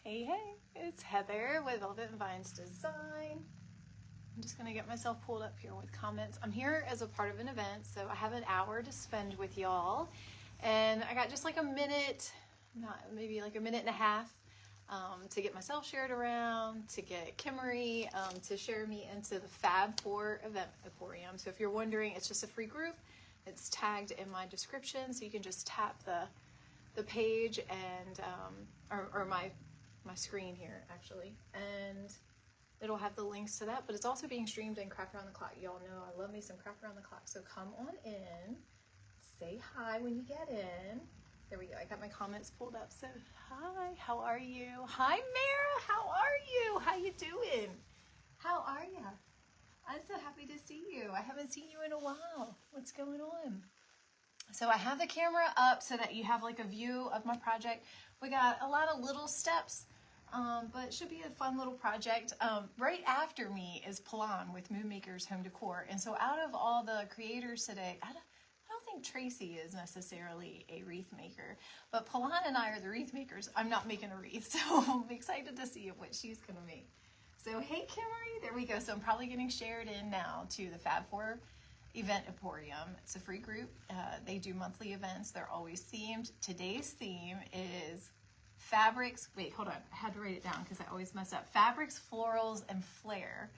Hey, it's Heather with Velvet and Vines Design. I'm just gonna get myself pulled up here with comments. I'm here as a part of an event, so I have an hour to spend with y'all. And I got just like a minute, maybe like a minute and a half to get myself shared around, to get Kimmery to share me into the Fab 4 event Emporium. So if you're wondering, it's just a free group. It's tagged in my description, so you can just tap the page and or my screen here actually, and it'll have the links to that. But it's also being streamed in Craft Around the Clock. Y'all know I love me some Craft Around the Clock, so come on in, say hi when you get in. There we go, I got my comments pulled up. So hi, how are you? Hi Mara, how are you? How you doing? How are you? I'm so happy to see you. I haven't seen you in a while. What's going on? So I have the camera up so that you have like a view of my project. We got a lot of little steps, but it should be a fun little project. Right after me is Palan with Moonmakers Home Decor. And so out of all the creators today, I don't think Tracy is necessarily a wreath maker, but Palan and I are the wreath makers. I'm not making a wreath, so I'm excited to see what she's gonna make. So hey Kimmery, there we go. So I'm probably getting shared in now to the Fab 4 Event Emporium. It's a free group. They do monthly events. They're always themed. Today's theme is fabrics. Wait, hold on. I had to write it down because I always mess up. Fabrics, florals, and flair.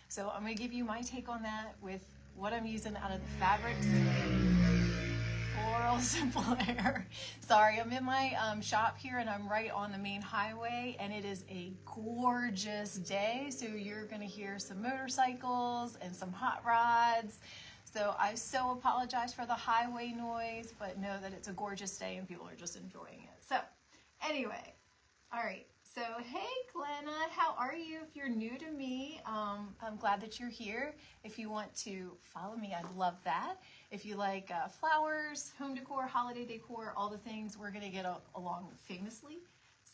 So I'm going to give you my take on that with what I'm using out of the fabrics, florals, and flair. Sorry, I'm in my shop here and I'm right on the main highway and it is a gorgeous day. So you're going to hear some motorcycles and some hot rods. So I so apologize for the highway noise, but know that it's a gorgeous day and people are just enjoying it. So anyway, all right. So hey Glenna, how are you? If you're new to me, I'm glad that you're here. If you want to follow me, I'd love that. If you like flowers, home decor, holiday decor, all the things, we're gonna get along famously.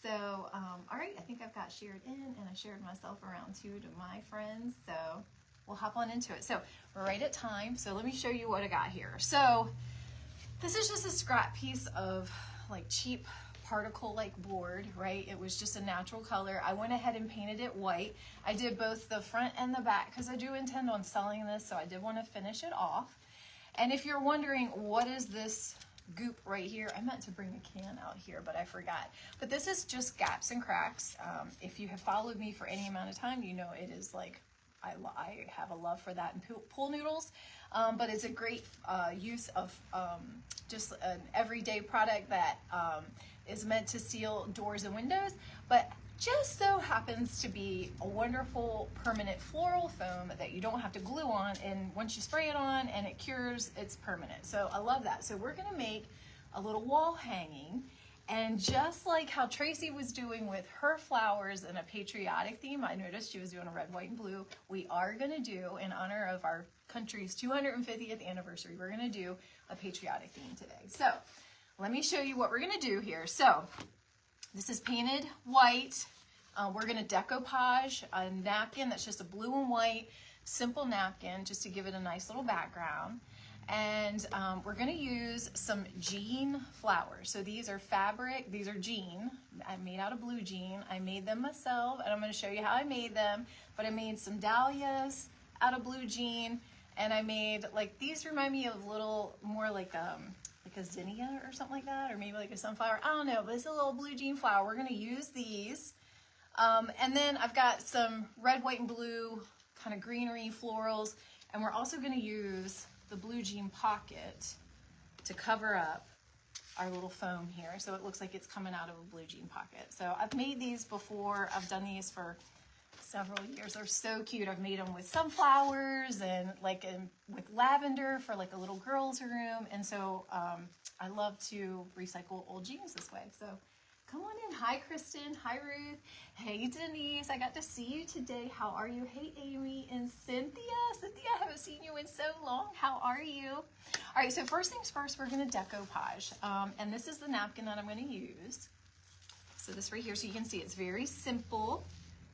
So, all right, I think I've got shared in and I shared myself around too to my friends. So we'll hop on into it. So we're right at time. So let me show you what I got here. So this is just a scrap piece of like cheap particle like board, right? It was just a natural color. I went ahead and painted it white. I did both the front and the back because I do intend on selling this. So I did want to finish it off. And if you're wondering, what is this goop right here? I meant to bring a can out here, but I forgot. But this is just gaps and cracks. If you have followed me for any amount of time, you know it is like, I have a love for that and pool noodles, but it's a great use of just an everyday product that is meant to seal doors and windows, but just so happens to be a wonderful permanent floral foam that you don't have to glue on, and once you spray it on and it cures, it's permanent. So I love that. So we're gonna make a little wall hanging. And just like how Tracy was doing with her flowers in a patriotic theme, I noticed she was doing a red, white, and blue. We are gonna do, in honor of our country's 250th anniversary, we're gonna do a patriotic theme today. So let me show you what we're gonna do here. So this is painted white. We're gonna decoupage a napkin that's just a blue and white, simple napkin, just to give it a nice little background. And we're gonna use some jean flowers. So these are fabric, these are jean. I made out of blue jean. I made them myself, and I'm gonna show you how I made them. But I made some dahlias out of blue jean, and I made, like, these remind me of little, more like a zinnia or something like that, or maybe like a sunflower. I don't know, but it's a little blue jean flower. We're gonna use these. And then I've got some red, white, and blue kind of greenery florals, and we're also gonna use the blue jean pocket to cover up our little foam here, so it looks like it's coming out of a blue jean pocket. So I've made these before. I've done these for several years. They're so cute. I've made them with sunflowers and like with lavender for like a little girl's room. And so I love to recycle old jeans this way. So come on in. Hi, Kristen. Hi, Ruth. Hey, Denise. I got to see you today. How are you? Hey, Amy and Cynthia. Cynthia, I haven't seen you in so long. How are you? All right, so first things first, we're going to decoupage. And this is the napkin that I'm going to use. So this right here, so you can see it's very simple.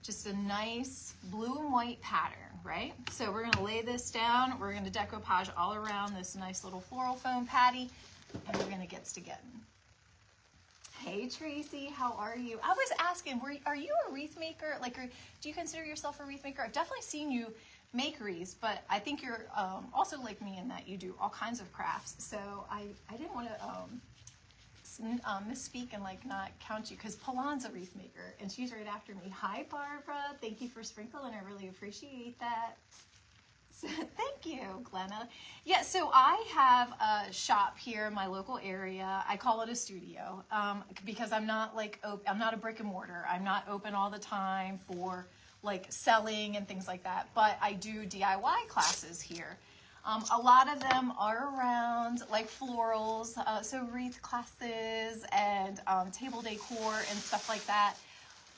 Just a nice blue and white pattern, right? So we're going to lay this down. We're going to decoupage all around this nice little floral foam patty, and we're going to get to getting. Hey Tracy, how are you? I was asking, are you a wreath maker? Like, do you consider yourself a wreath maker? I've definitely seen you make wreaths, but I think you're also like me in that you do all kinds of crafts. So I didn't want to misspeak and like not count you, because Palan's a wreath maker and she's right after me. Hi Barbara, thank you for sprinkling. I really appreciate that. So, thank you, Glenna. Yeah, so I have a shop here in my local area. I call it a studio because I'm not I'm not a brick and mortar. I'm not open all the time for like selling and things like that. But I do DIY classes here. A lot of them are around like florals, so wreath classes and table decor and stuff like that.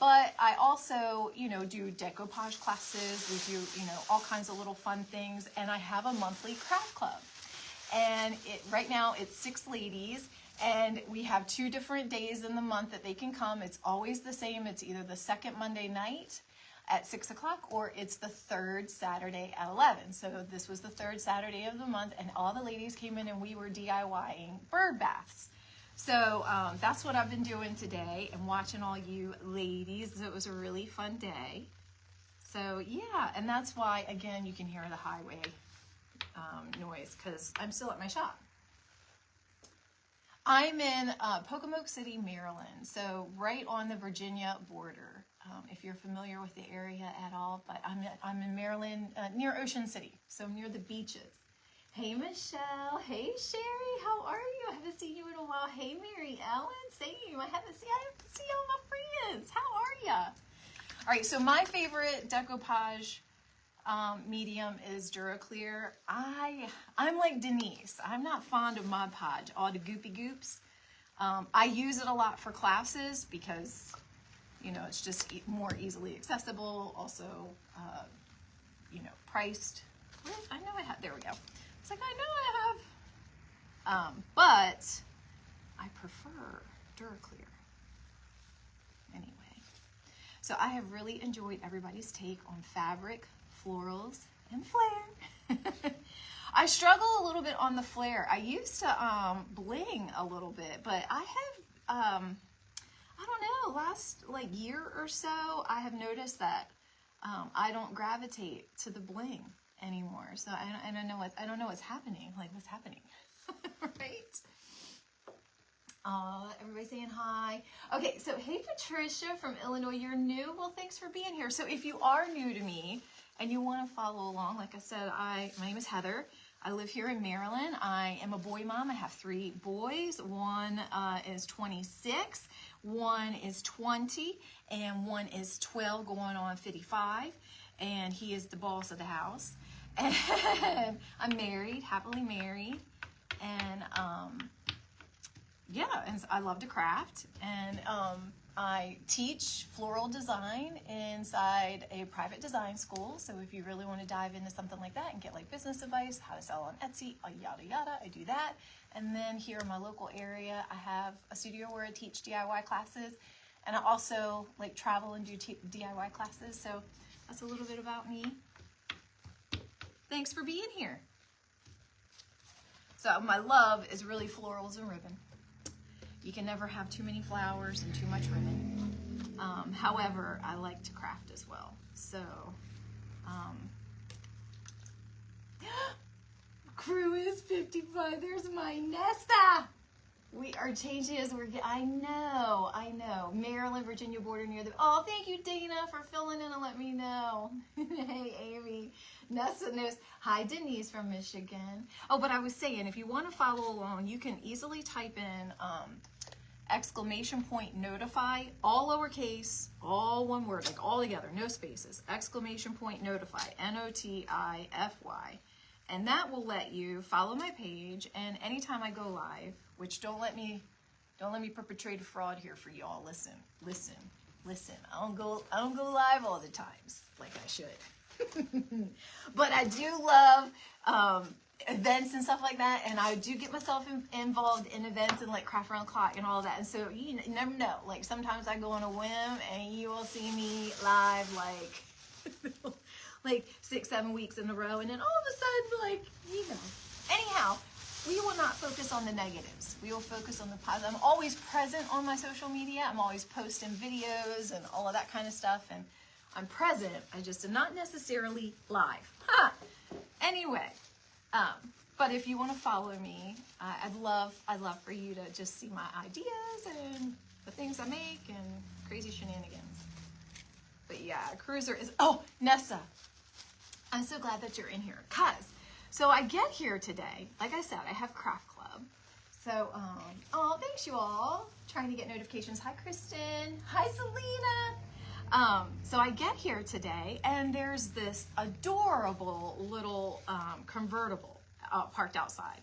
But I also, do decoupage classes. We do, all kinds of little fun things. And I have a monthly craft club. And right now it's 6 ladies. And we have 2 different days in the month that they can come. It's always the same. It's either the second Monday night at 6 o'clock or it's the third Saturday at 11. So this was the third Saturday of the month. And all the ladies came in and we were DIYing bird baths. So that's what I've been doing today and watching all you ladies. It was a really fun day. So yeah, and that's why, again, you can hear the highway noise because I'm still at my shop. I'm in Pocomoke City, Maryland, so right on the Virginia border, if you're familiar with the area at all. But I'm in Maryland, near Ocean City, so near the beaches. Hey Michelle, hey Sherry, how are you? I haven't seen you in a while. Hey Mary Ellen, same. I haven't seen all my friends. How are ya? All right, so my favorite decoupage medium is Duraclear. I'm like Denise. I'm not fond of Mod Podge, all the goopy goops. I use it a lot for classes because, it's just more easily accessible. Also, priced. I know I have. There we go. It's like, I know I have, but I prefer Duraclear. Anyway, so I have really enjoyed everybody's take on fabric, florals, and flare. I struggle a little bit on the flare. I used to bling a little bit, but I have, I don't know, last year or so, I have noticed that I don't gravitate to the bling anymore. So I don't know what's happening. Like, what's happening? Right? Everybody saying hi. Okay, so hey Patricia from Illinois, you're new. Well, thanks for being here. So if you are new to me and you want to follow along, like I said, my name is Heather. I live here in Maryland. I am a boy mom. I have 3 boys. One is 26, one is 20, and one is 12 going on 55. And he is the boss of the house. And I'm married, happily married, and yeah, and I love to craft, and I teach floral design inside a private design school. So if you really want to dive into something like that and get like business advice, how to sell on Etsy, yada yada, I do that. And then here in my local area, I have a studio where I teach DIY classes, and I also like travel and do DIY classes. So that's a little bit about me. Thanks for being here. So my love is really florals and ribbon. You can never have too many flowers and too much ribbon. However, I like to craft as well. So, crew is 55. There's my Nesta. We are changing as we're getting, I know. Maryland, Virginia border near the, oh, thank you, Dana, for filling in and let me know. Hey, Amy. Nessa knows. Hi, Denise from Michigan. Oh, but I was saying, if you want to follow along, you can easily type in !notify, all lowercase, all one word, like all together, no spaces, !notify, NOTIFY. And that will let you follow my page, and anytime I go live, which don't let me perpetrate a fraud here for y'all. Listen. I don't go live all the times like I should. But I do love events and stuff like that, and I do get myself involved in events and like craft around the clock and all of that. And so you never know. Like sometimes I go on a whim, and you will see me live like 6-7 weeks in a row, and then all of a sudden, like, anyhow, we will not focus on the negatives. We will focus on the positive. I'm always present on my social media. I'm always posting videos and all of that kind of stuff. And I'm present. I just am not necessarily live. Ha! Anyway, but if you want to follow me, I'd love for you to just see my ideas and the things I make and crazy shenanigans. But yeah, cruiser is, oh, Nessa, I'm so glad that you're in here. So I get here today, like I said, I have craft club. So, oh, thanks you all. Trying to get notifications. Hi, Kristen. Hi, Selena. So I get here today and there's this adorable little convertible parked outside.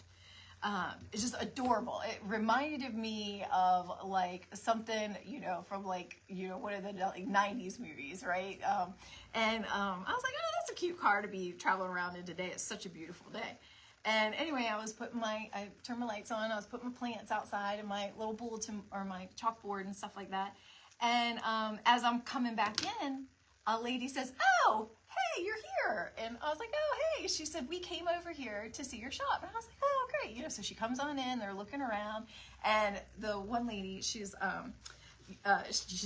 It's just adorable. It reminded me of like something, you know, from like, you know, one of the like 90s movies, right? I was like, oh, that's a cute car to be traveling around in today. It's such a beautiful day. And anyway, I turned my lights on. I was putting my plants outside and my little bulletin or my chalkboard and stuff like that. And as I'm coming back in, a lady says, oh, hey, you're here. And I was like, oh, hey. She said, we came over here to see your shop. And I was like, oh, great. You know, so she comes on in, they're looking around. And the one lady, she's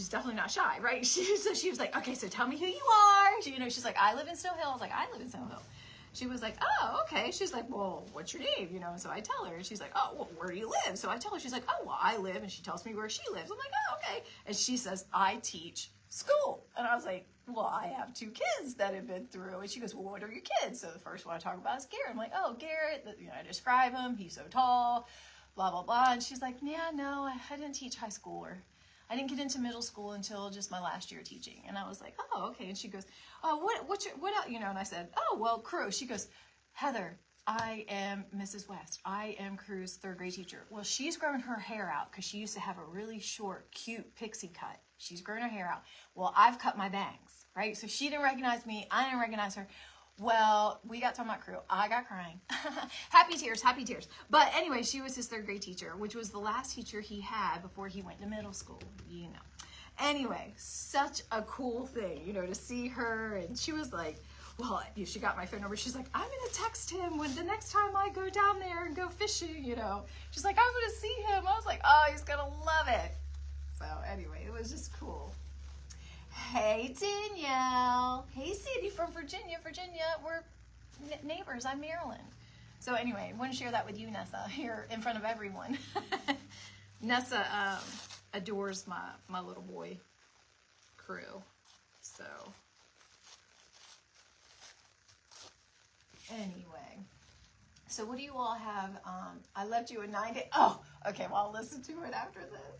definitely not shy, right? She was like, okay, so tell me who you are. You know, she's like, I live in Snow Hill. I was like, I live in Snow Hill. She was like, oh, okay. She's like, well, what's your name? You know, so I tell her, and she's like, oh, well, where do you live? So I tell her, she's like, oh, well, I live, and she tells me where she lives. I'm like, oh, okay. And she says, I teach school. And I was like, well, I have 2 kids that have been through. And she goes, well, what are your kids? So the first one I talk about is Garrett. I'm like, oh, Garrett, you know, I describe him. He's so tall, blah, blah, blah. And she's like, yeah, no, I didn't teach high school, or I didn't get into middle school until just my last year teaching. And I was like, oh, okay. And she goes, oh, what else? You know, and I said, oh, well, Crew. She goes, Heather, I am Mrs. West. I am Crew's 3rd grade teacher. Well, she's grown her hair out because she used to have a really short, cute pixie cut. She's grown her hair out. Well, I've cut my bangs, right? So she didn't recognize me. I didn't recognize her. Well, we got talking about Crew. I got crying. Happy tears, happy tears. But anyway, she was his 3rd grade teacher, which was the last teacher he had before he went to middle school, you know. Anyway, such a cool thing, you know, to see her. And she was like, well, she got my phone number. She's like, I'm going to text him when the next time I go down there and go fishing, you know. She's like, I'm going to see him. I was like, oh, he's going to love it. So anyway, it was just cool. Hey, Danielle. Hey, Cindy from Virginia. Virginia, we're neighbors. I'm Maryland. So anyway, I want to share that with you, Nessa, here in front of everyone. Nessa adores my little boy Crew. So anyway, so what do you all have? I left you a 9-day. Oh, okay. Well, I'll listen to it after this.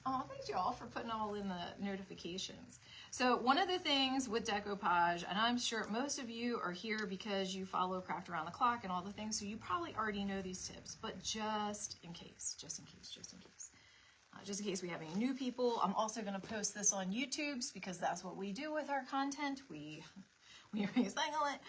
Oh, thank you all for putting all in the notifications. So one of the things with decoupage, and I'm sure most of you are here because you follow Craft Around the Clock and all the things, so you probably already know these tips, but just in case. Just in case we have any new people, I'm also going to post this on YouTube's because that's what we do with our content. We recycle it.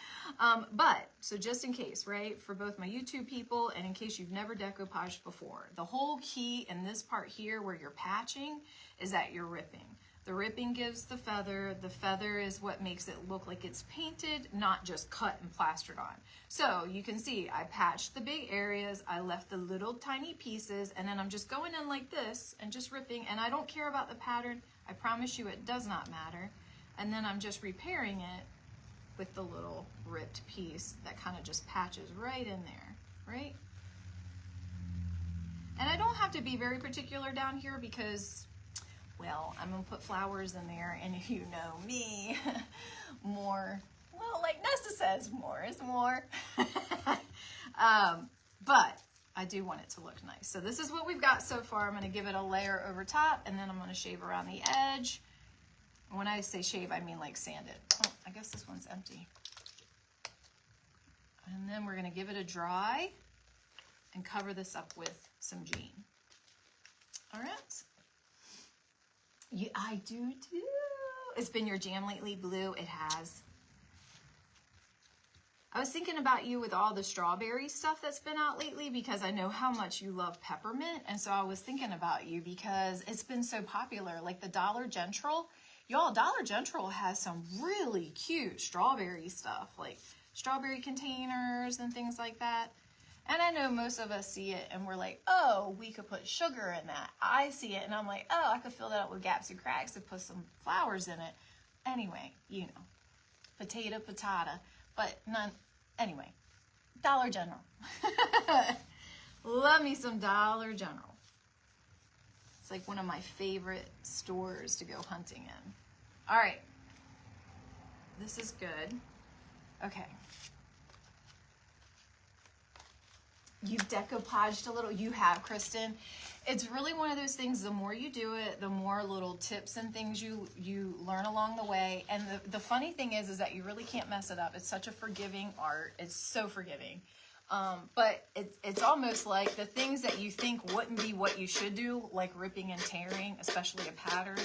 But, so just in case, right, for both my YouTube people and in case you've never decoupaged before, the whole key in this part here where you're patching is that you're ripping. The ripping gives the feather. The feather is what makes it look like it's painted, not just cut and plastered on. So you can see I patched the big areas, I left the little tiny pieces, and then I'm just going in like this and just ripping, and I don't care about the pattern. I promise you it does not matter. And then I'm just repairing it with the little ripped piece that kind of just patches right in there, right? And I don't have to be very particular down here because, well, I'm gonna put flowers in there, and if you know me, more, well, like Nesta says, more is more. But I do want it to look nice. So this is what we've got so far. I'm gonna give it a layer over top, and then I'm gonna shave around the edge. When I say shave, I mean like sand it. Oh, I guess this one's empty. And then we're gonna give it a dry and cover this up with some jean. All right. Yeah, I do too. It's been your jam lately, Blue. It has. I was thinking about you with all the strawberry stuff that's been out lately because I know how much you love peppermint. And so I was thinking about you because it's been so popular. Like the Dollar General. Y'all, Dollar General has some really cute strawberry stuff. Like strawberry containers and things like that. And I know most of us see it and we're like, oh, we could put sugar in that. I see it and I'm like, oh, I could fill that up with gaps and cracks and put some flowers in it. Anyway, you know, potato, patata, but none, anyway, Dollar General. Love me some Dollar General. It's like one of my favorite stores to go hunting in. All right, this is good. Okay. You've decoupaged a little. You have, Kristen. It's really one of those things, the more you do it, the more little tips and things you learn along the way. And the funny thing is that you really can't mess it up. It's such a forgiving art. It's so forgiving. But it's almost like the things that you think wouldn't be what you should do, like ripping and tearing, especially a pattern,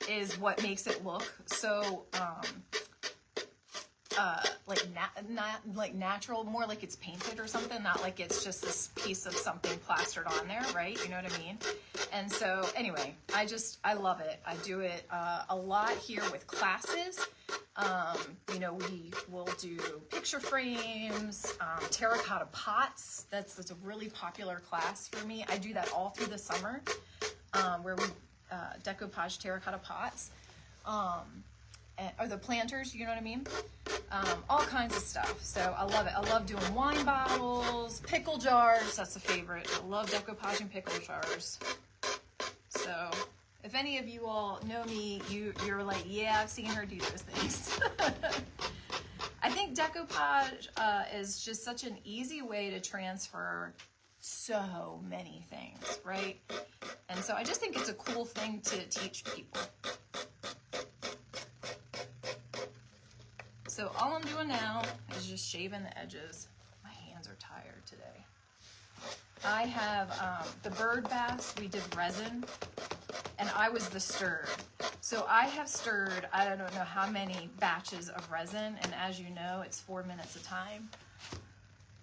is what makes it look so like natural, more like it's painted or something, not like it's just this piece of something plastered on there, right? You know what I mean? And so anyway, I love it. I do it a lot here with classes. You know, we will do picture frames, terracotta pots. That's a really popular class for me. I do that all through the summer, where we decoupage terracotta pots. Or the planters, you know what I mean? All kinds of stuff. So I love it. I love doing wine bottles, pickle jars. That's a favorite. I love decoupaging pickle jars. So if any of you all know me, you're like, yeah, I've seen her do those things. I think decoupage is just such an easy way to transfer so many things, right? And so I just think it's a cool thing to teach people. So all I'm doing now is just shaving the edges. My hands are tired today. I have the bird baths, we did resin, and I was the stirred. So I have stirred, I don't know how many batches of resin, and as you know, it's 4 minutes a time.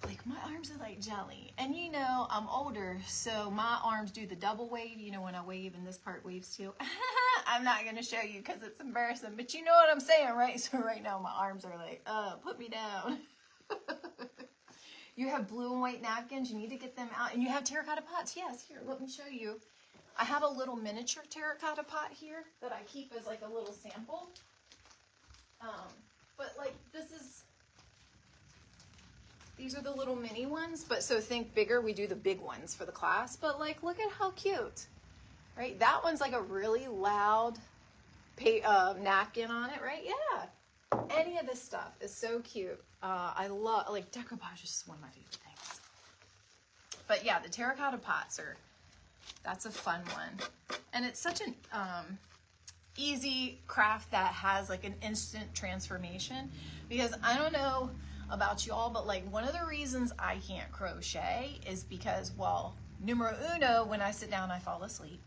Like, my arms are like jelly. And you know, I'm older, so my arms do the double wave. You know, when I wave and this part waves too. I'm not going to show you because it's embarrassing, but you know what I'm saying, right? So right now my arms are like, put me down. You have blue and white napkins. You need to get them out. And you have terracotta pots. Yes, here, let me show you. I have a little miniature terracotta pot here that I keep as like a little sample. But like, these are the little mini ones, but so think bigger. We do the big ones for the class, but like, look at how cute, right? That one's like a really loud napkin on it, right? Yeah. Any of this stuff is so cute. I love, like, decoupage is just one of my favorite things. But yeah, the terracotta pots that's a fun one. And it's such an easy craft that has like an instant transformation, because I don't know about y'all, but like one of the reasons I can't crochet is because, well, numero uno, when I sit down, I fall asleep.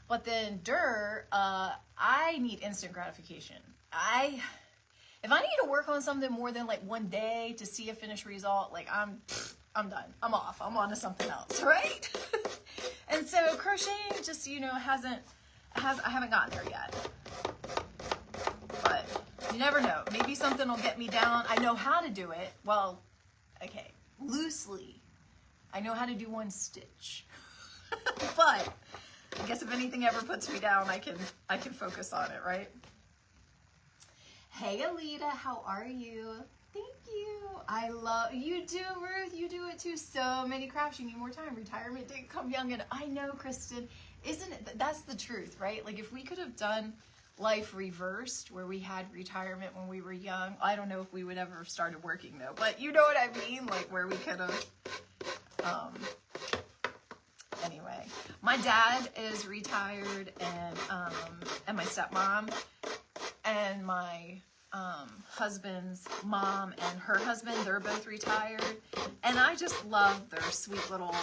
But then I need instant gratification. If I need to work on something more than like one day to see a finished result, like I'm done. I'm off. I'm on to something else, right? And so crocheting just, you know, I haven't gotten there yet. But you never know. Maybe something will get me down. I know how to do it. Well, okay, loosely. I know how to do one stitch. But I guess if anything ever puts me down, I can focus on it, right? Hey, Alita, how are you? Thank you. I love you too, Ruth. You do it too. So many crafts. You need more time. Retirement didn't come young, and I know, Kristen. Isn't it? That's the truth, right? Like if we could have done life reversed, where we had retirement when we were young, I don't know if we would ever have started working though. But you know what I mean? Like where we could have. Anyway, my dad is retired, and my stepmom, and my husband's mom and her husband, they're both retired, and I just love their sweet little,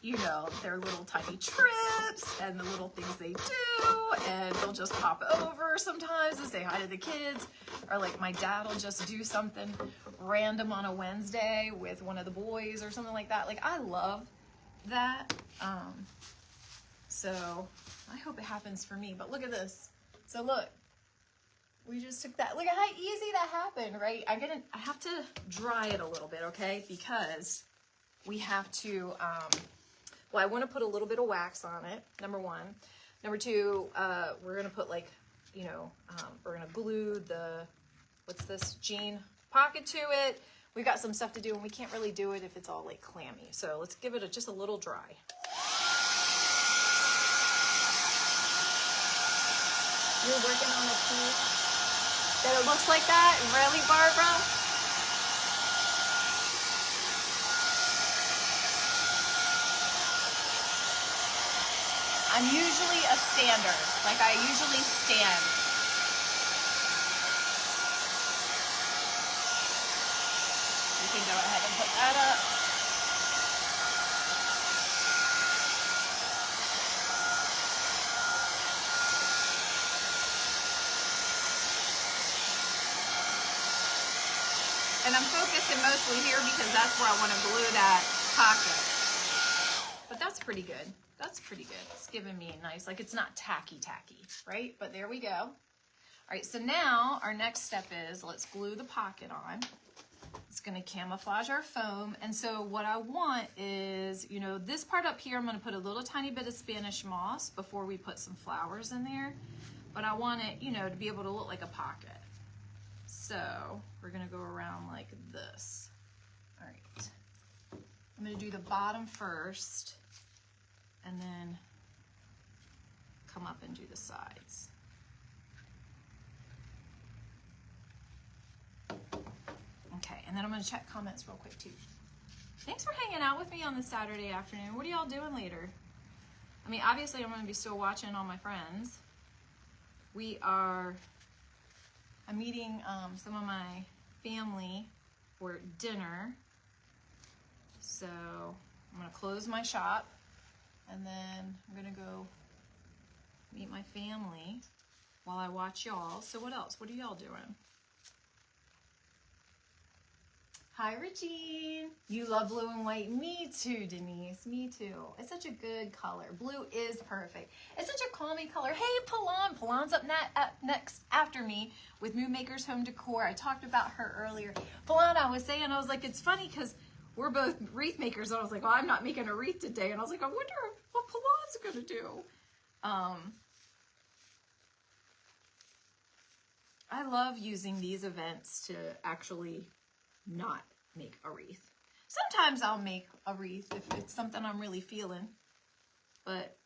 you know, their little tiny trips and the little things they do, and they'll just pop over sometimes to say hi to the kids, or like my dad will just do something random on a Wednesday with one of the boys or something like that. Like I love that. So I hope it happens for me. But look at this. So look We just took that. Look at how easy that happened, right? I have to dry it a little bit, okay? Because we have to, well, I want to put a little bit of wax on it, number one. Number two, we're going to put like, you know, we're going to glue the, what's this, jean pocket to it. We've got some stuff to do, and we can't really do it if it's all like clammy. So let's give it just a little dry. You're working on a piece that it looks like that? Really, Barbara? I'm usually a stander. Like I usually stand. You can go ahead and put that up. And I'm focusing mostly here because that's where I want to glue that pocket. But that's pretty good. That's pretty good. It's giving me a nice, like it's not tacky, right? But there we go. All right, so now our next step is let's glue the pocket on. It's going to camouflage our foam. And so what I want is, you know, this part up here, I'm going to put a little tiny bit of Spanish moss before we put some flowers in there. But I want it, you know, to be able to look like a pocket. So we're going to go around like this. All right. I'm going to do the bottom first and then come up and do the sides. Okay, and then I'm going to check comments real quick too. Thanks for hanging out with me on this Saturday afternoon. What are y'all doing later? I mean, obviously I'm going to be still watching all my friends. I'm meeting some of my family for dinner. So I'm going to close my shop and then I'm going to go meet my family while I watch y'all. So what else? What are y'all doing? Hi, Regine. You love blue and white. Me too, Denise. Me too. It's such a good color. Blue is perfect. It's such a calming color. Hey, Palan. Palan's up next after me with Moon Makers Home Decor. I talked about her earlier. Palan, I was saying, I was like, it's funny because we're both wreath makers. I was like, well, I'm not making a wreath today. And I was like, I wonder what Palan's going to do. I love using these events to actually not make a wreath. Sometimes I'll make a wreath if it's something I'm really feeling, but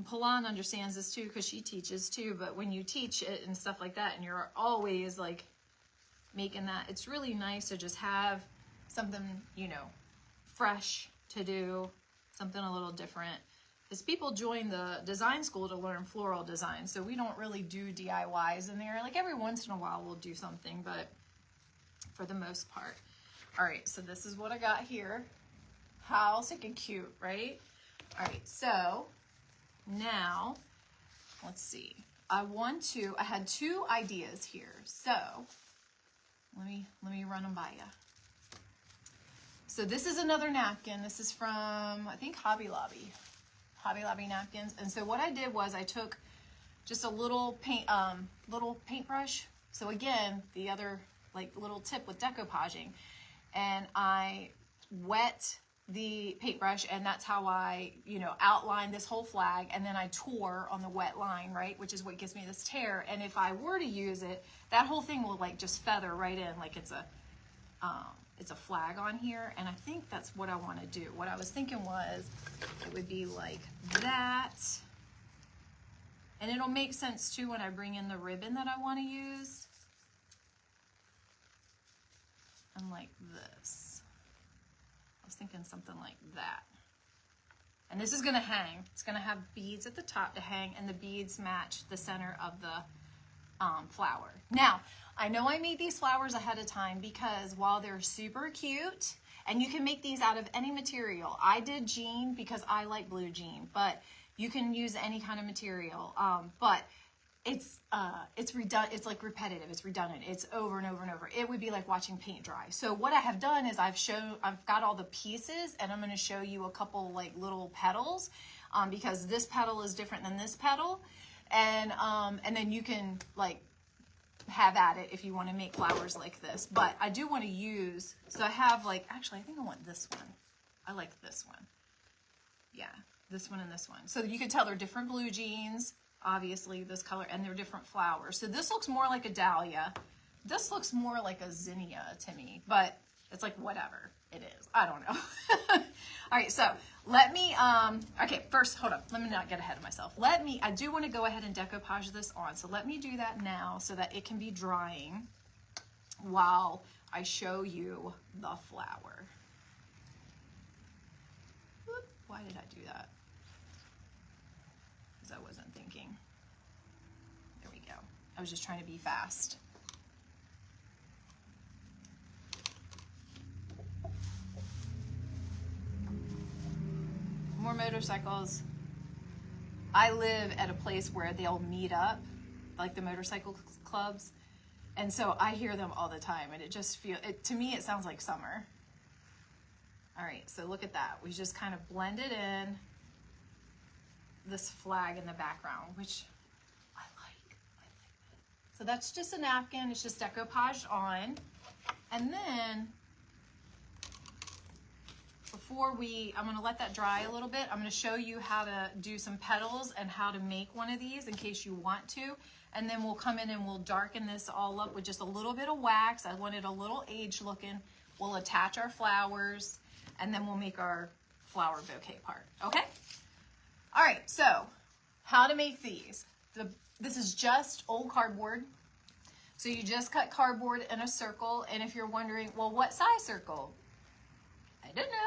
Palan understands this too because she teaches too, but when you teach it and stuff like that and you're always like making that, it's really nice to just have something, you know, fresh to do, something a little different. Because people join the design school to learn floral design, so we don't really do DIYs in there. Like every once in a while we'll do something, but for the most part. All right, so this is what I got here. How sick and cute, right? All right, so now let's see. I had two ideas here, so let me run them by you. So this is another napkin. This is from, I think, Hobby Lobby napkins. And so what I did was I took just a little paintbrush. So again, the other like little tip with decoupaging, and I wet the paintbrush, and that's how I, you know, outlined this whole flag, and then I tore on the wet line, right, which is what gives me this tear. And if I were to use it, that whole thing will like just feather right in like it's a flag on here, and I think that's what I want to do. What I was thinking was it would be like that, and it'll make sense too when I bring in the ribbon that I want to use, and like this. I was thinking something like that. And this is going to hang. It's going to have beads at the top to hang, and the beads match the center of the flower. Now, I know I made these flowers ahead of time because while they're super cute, and you can make these out of any material. I did jean because I like blue jean, but you can use any kind of material. But it's redundant. It's like repetitive. It's redundant. It's over and over and over. It would be like watching paint dry. So what I have done is I've got all the pieces, and I'm going to show you a couple like little petals, because this petal is different than this petal. And then you can like have at it if you want to make flowers like this. But I do want to use, so I have like, actually I think I want this one. I like this one. Yeah, this one and this one. So you can tell they're different blue jeans, obviously this color, and they're different flowers. So this looks more like a dahlia. This looks more like a zinnia to me, but it's like whatever it is. I don't know. All right, so let me, okay, first, hold on. Let me not get ahead of myself. I do want to go ahead and decoupage this on. So let me do that now so that it can be drying while I show you the flower. Whoop, why did I do that? Because I wasn't thinking. There we go. I was just trying to be fast. More motorcycles. I live at a place where they'll meet up, like the motorcycle clubs, and so I hear them all the time, and it just to me it sounds like summer. All right, so look at that. We just kind of blended in this flag in the background, which I like. So that's just a napkin. It's just decoupaged on, and then I'm going to let that dry a little bit. I'm going to show you how to do some petals and how to make one of these in case you want to. And then we'll come in and we'll darken this all up with just a little bit of wax. I want it a little aged looking. We'll attach our flowers and then we'll make our flower bouquet part. Okay? All right, so how to make these. This is just old cardboard. So you just cut cardboard in a circle. And if you're wondering, well, what size circle? I don't know.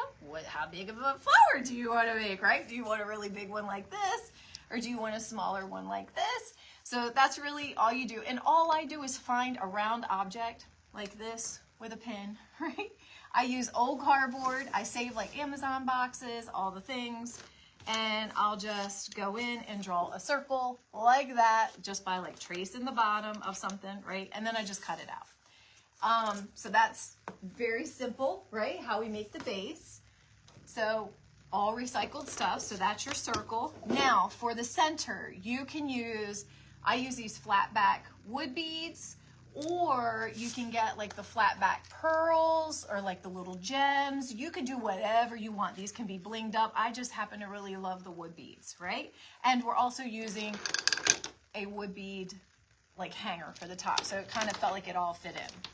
How big of a flower do you want to make, right? Do you want a really big one like this? Or do you want a smaller one like this? So that's really all you do. And all I do is find a round object like this with a pin, right? I use old cardboard. I save like Amazon boxes, all the things. And I'll just go in and draw a circle like that just by like tracing the bottom of something, right? And then I just cut it out. So that's very simple, right? How we make the base. So all recycled stuff. So that's your circle. Now for the center, you can use, I use these flat back wood beads, or you can get like the flat back pearls or like the little gems. You can do whatever you want. These can be blinged up. I just happen to really love the wood beads, right? And we're also using a wood bead like hanger for the top. So it kind of felt like it all fit in.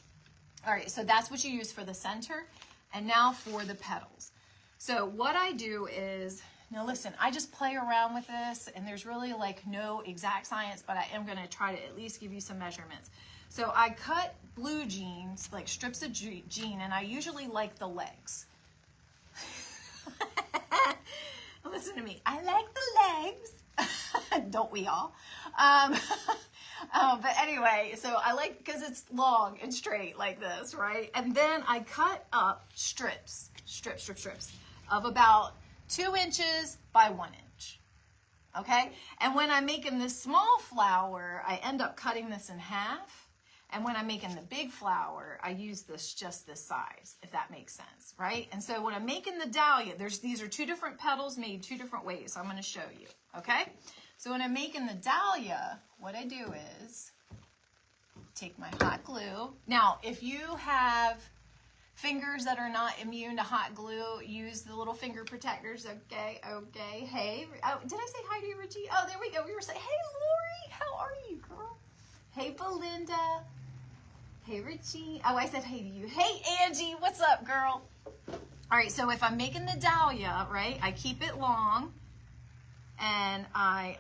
All right, so that's what you use for the center. And now for the petals. So what I do is, now listen, I just play around with this and there's really like no exact science, but I am gonna try to at least give you some measurements. So I cut blue jeans, like strips of jean, and I usually like the legs. Listen to me, I like the legs. Don't we all? But anyway, so I like, because it's long and straight like this, right? And then I cut up strips of about 2 inches by 1 inch, okay? And when I'm making this small flower, I end up cutting this in half. And when I'm making the big flower, I use this just this size, if that makes sense, right? And so when I'm making the dahlia, these are 2 different petals made 2 different ways. So I'm going to show you, okay? So when I'm making the dahlia, what I do is take my hot glue. Now, if you have fingers that are not immune to hot glue, use the little finger protectors, okay? Hey, oh, did I say hi to you, Richie? Oh, there we go. We were saying, hey, Lori, how are you, girl? Hey, Belinda. Hey, Richie. Oh, I said hey to you. Hey, Angie, what's up, girl? All right, so if I'm making the dahlia, right, I keep it long. And I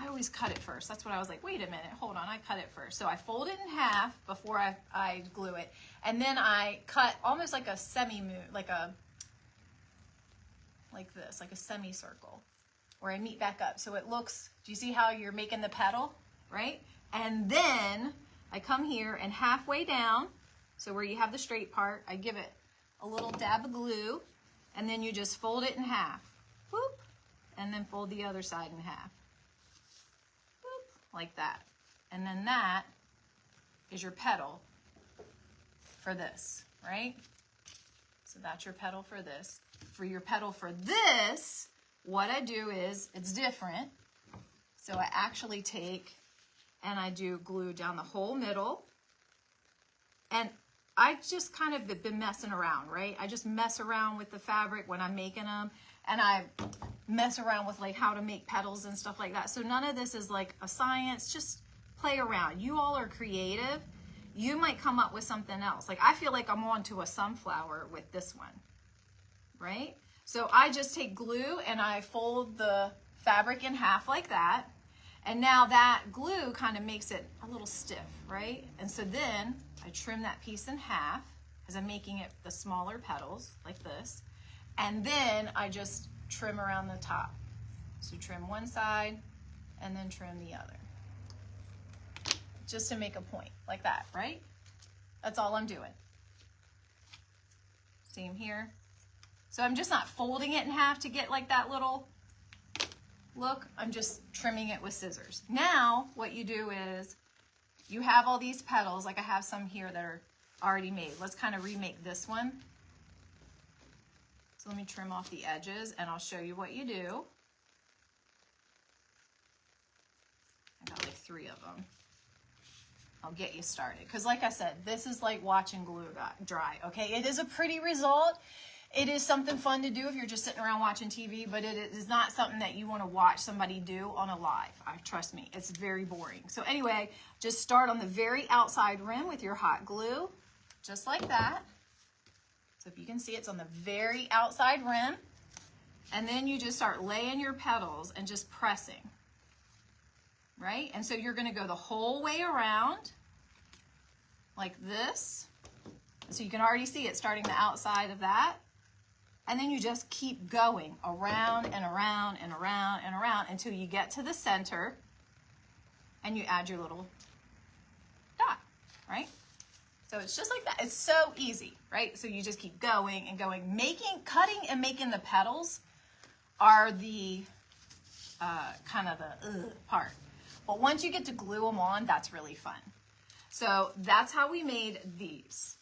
always cut it first. That's what I was like, wait a minute, hold on, I cut it first. So I fold it in half before I glue it. And then I cut almost like a semi-moon, like this, like a semicircle, where I meet back up. So it looks, do you see how you're making the petal, right? And then I come here and halfway down, so where you have the straight part, I give it a little dab of glue. And then you just fold it in half, whoop, and then fold the other side in half, whoop, like that. And then that is your petal for this, right? So that's your petal for this. For your petal for this, what I do is, it's different. So I actually take and I do glue down the whole middle. And I just kind of been messing around, right? I just mess around with the fabric when I'm making them, and I mess around with like how to make petals and stuff like that. So none of this is like a science, just play around. You all are creative. You might come up with something else. Like I feel like I'm on to a sunflower with this one, right? So I just take glue and I fold the fabric in half like that. And now that glue kind of makes it a little stiff, right? And so then I trim that piece in half as I'm making it the smaller petals like this. And then I just trim around the top. So trim one side and then trim the other. Just to make a point like that, right? That's all I'm doing. Same here. So I'm just not folding it in half to get like that little look. I'm just trimming it with scissors. Now what you do is you have all these petals, like I have some here that are already made. Let's kind of remake this one. So let me trim off the edges and I'll show you what you do. I got like 3 of them. I'll get you started. Because like I said, this is like watching glue dry, okay? It is a pretty result. It is something fun to do if you're just sitting around watching TV, but it is not something that you want to watch somebody do on a live. Trust me, it's very boring. So anyway, just start on the very outside rim with your hot glue, just like that. So if you can see, it's on the very outside rim. And then you just start laying your petals and just pressing. Right? And so you're going to go the whole way around like this. So you can already see it starting the outside of that. And then you just keep going around and around and around and around until you get to the center and you add your little dot, right? So it's just like that. It's so easy, right? So you just keep going and going. Cutting and making the petals are the kind of the part. But once you get to glue them on, that's really fun. So that's how we made these.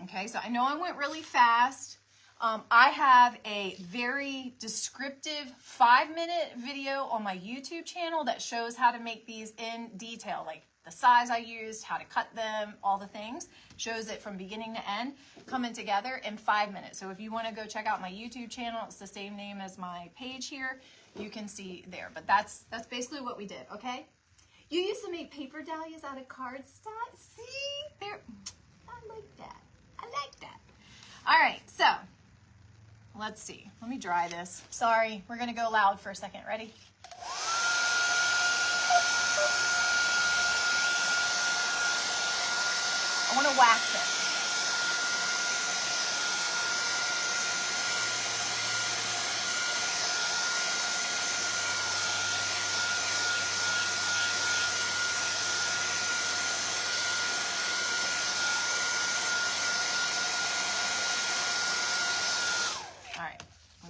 Okay, so I know I went really fast. I have a very descriptive 5-minute video on my YouTube channel that shows how to make these in detail, like the size I used, how to cut them, all the things. Shows it from beginning to end, coming together in 5 minutes. So if you want to go check out my YouTube channel, it's the same name as my page here. You can see there, but that's basically what we did, okay? You used to make paper dahlias out of cardstock. See? There. I like that. I like that. All right, so let's see. Let me dry this. Sorry, we're going to go loud for a second. Ready? I want to wax it.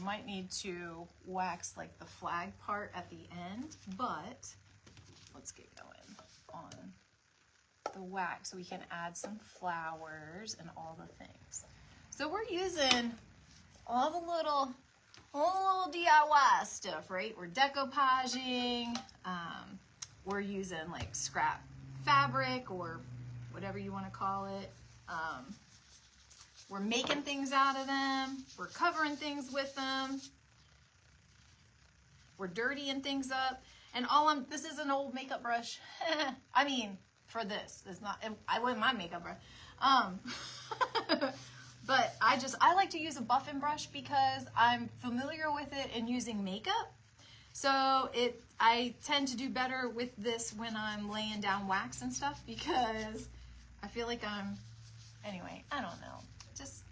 Might need to wax like the flag part at the end, but let's get going on the wax so we can add some flowers and all the things. So we're using all the little DIY stuff, right? We're decoupaging, we're using like scrap fabric or whatever you want to call it. We're making things out of them. We're covering things with them. We're dirtying things up. And this is an old makeup brush. I mean, for this, it's not, I wasn't my makeup brush. But I like to use a buffing brush because I'm familiar with it in using makeup. So I tend to do better with this when I'm laying down wax and stuff because I feel like anyway, I don't know. Just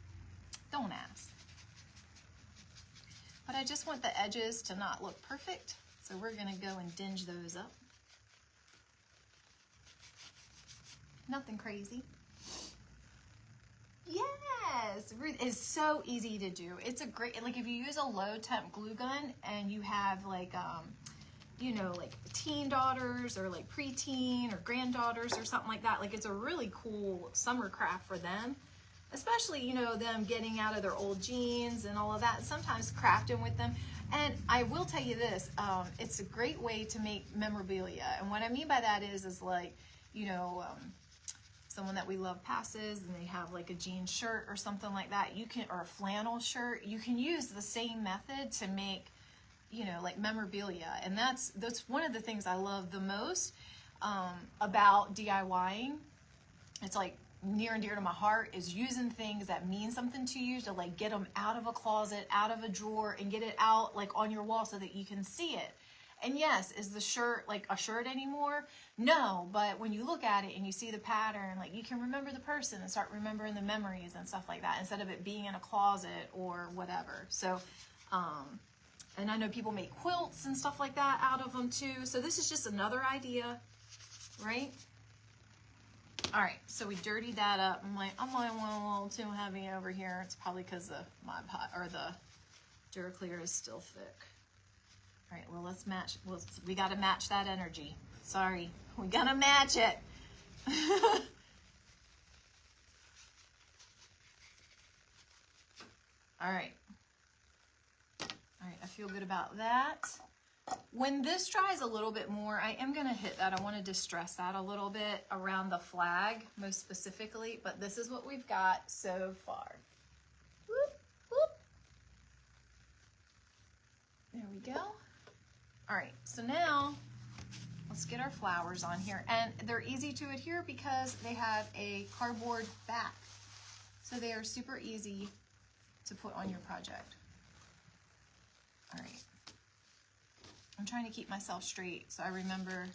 don't ask. But I just want the edges to not look perfect. So we're going to go and dinge those up. Nothing crazy. Yes, it's so easy to do. It's a great, like if you use a low temp glue gun and you have like, you know, like teen daughters or like preteen or granddaughters or something like that. Like it's a really cool summer craft for them. especially, you know, them getting out of their old jeans and all of that, sometimes crafting with them. And I will tell you this, it's a great way to make memorabilia. And what I mean by that is like, you know, someone that we love passes and they have like a jean shirt or something like that, you can, or a flannel shirt, you can use the same method to make, you know, like memorabilia. And that's one of the things I love the most about DIYing. It's like near and dear to my heart, is using things that mean something to you to like get them out of a closet, out of a drawer, and get it out like on your wall so that you can see it. And yes, is the shirt like a shirt anymore? No, but when you look at it and you see the pattern, like you can remember the person and start remembering the memories and stuff like that, instead of it being in a closet or whatever. So, and I know people make quilts and stuff like that out of them too. So this is just another idea, right? All right, so we dirtied that up. I'm like, went a little too heavy over here. It's probably because the Mod Podge or the Duraclear is still thick. All right, well, let's match. Well, we got to match that energy. Sorry, we got to match it. All right. All right, I feel good about that. When this dries a little bit more, I am going to hit that. I want to distress that a little bit around the flag, most specifically, but this is what we've got so far. Whoop, whoop. There we go. All right, so now let's get our flowers on here. And they're easy to adhere because they have a cardboard back. So they are super easy to put on your project. All right. I'm trying to keep myself straight so I remember